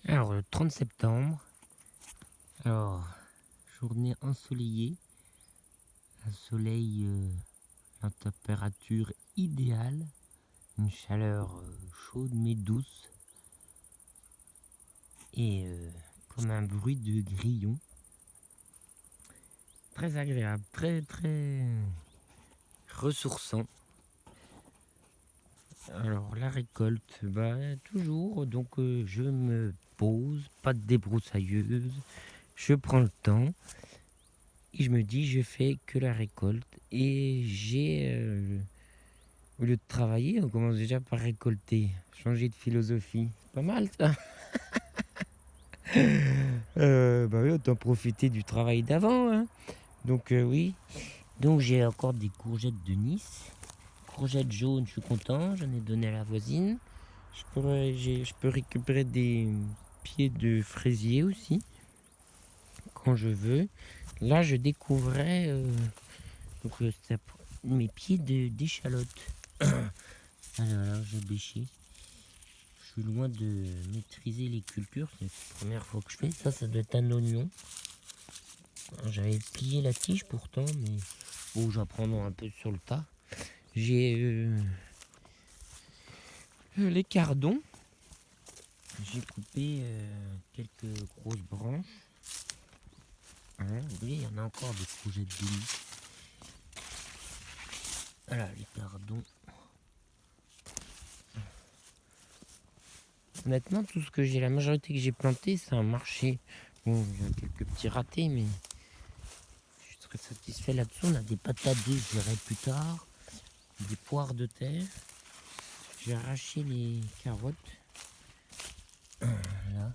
Alors, le 30 septembre, alors, journée ensoleillée, un soleil, la température idéale, une chaleur chaude mais douce, et comme un bruit de grillon. Très agréable, très très ressourçant. Alors, la récolte, toujours, donc je me pose, pas de débroussailleuse, je prends le temps. Et je me dis, je fais que la récolte. Et au lieu de travailler, on commence déjà par récolter. Changer de philosophie. Pas mal ça. Oui, autant profiter du travail d'avant, hein. Donc oui. Donc j'ai encore des courgettes de Nice. Courgettes jaunes, je suis content. J'en ai donné à la voisine. Je peux récupérer des pieds de fraisier aussi. Quand je veux. Là, je découvrais... mes pieds d'échalote. Alors là, j'ai bêché. Je suis loin de maîtriser les cultures. C'est la première fois que je fais ça. Ça doit être un oignon. J'avais plié la tige pourtant, mais bon, j'apprends un peu sur le tas. J'ai les cardons. J'ai coupé quelques grosses branches. Voilà, vous voyez, il y en a encore des courgettes de lit. Voilà, les cardons. Honnêtement, tout ce que j'ai, la majorité que j'ai planté, ça a marché. Bon, il y a quelques petits ratés, mais je suis très satisfait là-dessous. On a des patates douces, je verrai plus tard. Des poires de terre. J'ai arraché les carottes. Là.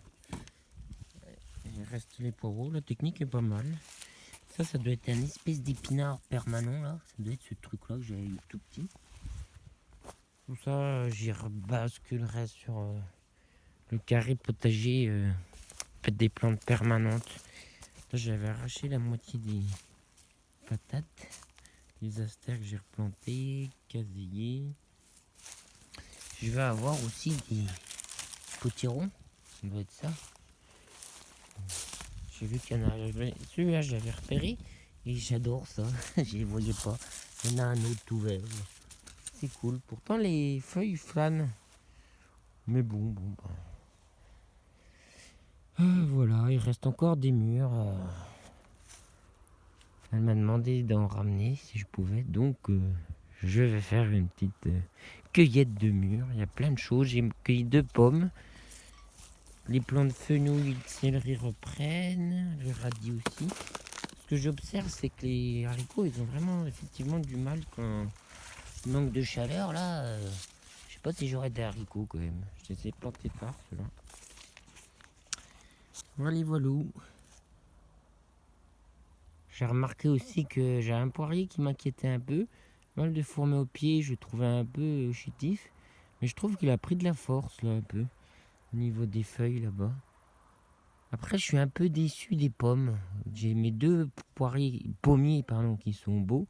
Il reste les poireaux. La technique est pas mal. Ça doit être un espèce d'épinard permanent là. Ça doit être ce truc-là que j'avais eu tout petit. Tout ça, j'y rebasculerai sur le carré potager. Peut-être des plantes permanentes. Là, j'avais arraché la moitié des patates. Les astères que j'ai replantées. Casillés. Je vais avoir aussi des potirons. Ça doit être ça. J'ai vu qu'il y en a. Celui-là, je l'avais repéré. Et j'adore ça. Je les voyais pas. Il y en a un autre tout vert. C'est cool. Pourtant, les feuilles flânent. Mais bon. Voilà, il reste encore des mûres. Elle m'a demandé d'en ramener si je pouvais. Donc, je vais faire une petite cueillette de mûres. Il y a plein de choses. J'ai cueilli 2 pommes. Les plants de fenouil, de céleri reprennent. Le radis aussi. Ce que j'observe, c'est que les haricots, ils ont vraiment effectivement du mal quand il manque de chaleur. Là, je sais pas si j'aurais des haricots quand même. Je les ai plantés tard, ceux-là. Voilà. J'ai remarqué aussi que j'ai un poirier qui m'inquiétait un peu. Mal de fourmer au pied, je le trouvais un peu chétif. Mais je trouve qu'il a pris de la force, là, un peu. Au niveau des feuilles, là-bas. Après, je suis un peu déçu des pommes. J'ai mes 2 pommiers, qui sont beaux.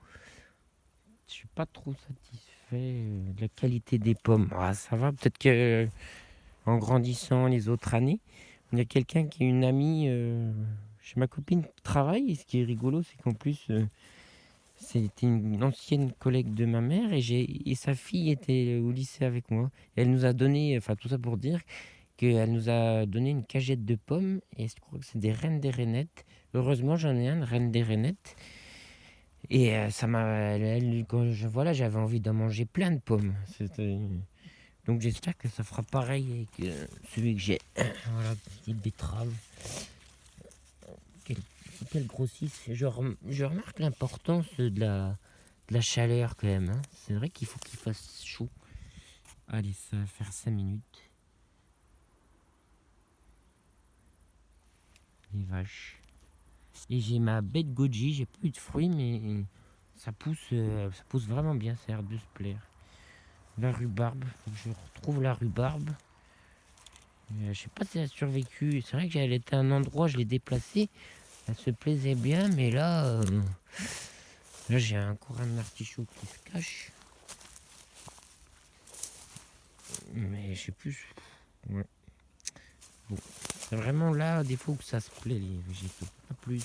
Je suis pas trop satisfait de la qualité des pommes. Ah, ça va, peut-être que en grandissant les autres années, il y a quelqu'un qui est une amie chez ma copine qui travaille. Et ce qui est rigolo, c'est qu'en plus, c'était une ancienne collègue de ma mère et sa fille était au lycée avec moi. Et elle nous a donné, enfin tout ça pour dire qu'elle nous a donné une cagette de pommes et je crois que c'est des reines des rainettes. Heureusement, j'en ai un, une reine des rainettes. Et ça m'a, voilà, j'avais envie d'en manger plein de pommes. Donc j'espère que ça fera pareil avec celui que j'ai. Voilà, petite betterave. Qu'elle grossisse. Je remarque l'importance de la chaleur quand même, hein. C'est vrai qu'il faut qu'il fasse chaud. Allez, ça va faire 5 minutes. Les vaches. Et j'ai ma bête goji, j'ai plus de fruits, mais ça pousse vraiment bien, ça a l'air de se plaire. La rhubarbe, faut que je retrouve la rhubarbe. Je sais pas si elle a survécu. C'est vrai que j'allais à un endroit, je l'ai déplacée. Elle se plaisait bien, mais là j'ai encore un artichaut qui se cache. Mais je sais plus. Ouais. Bon. C'est vraiment là, des fois, que ça se plaît, les végétaux. Pas plus.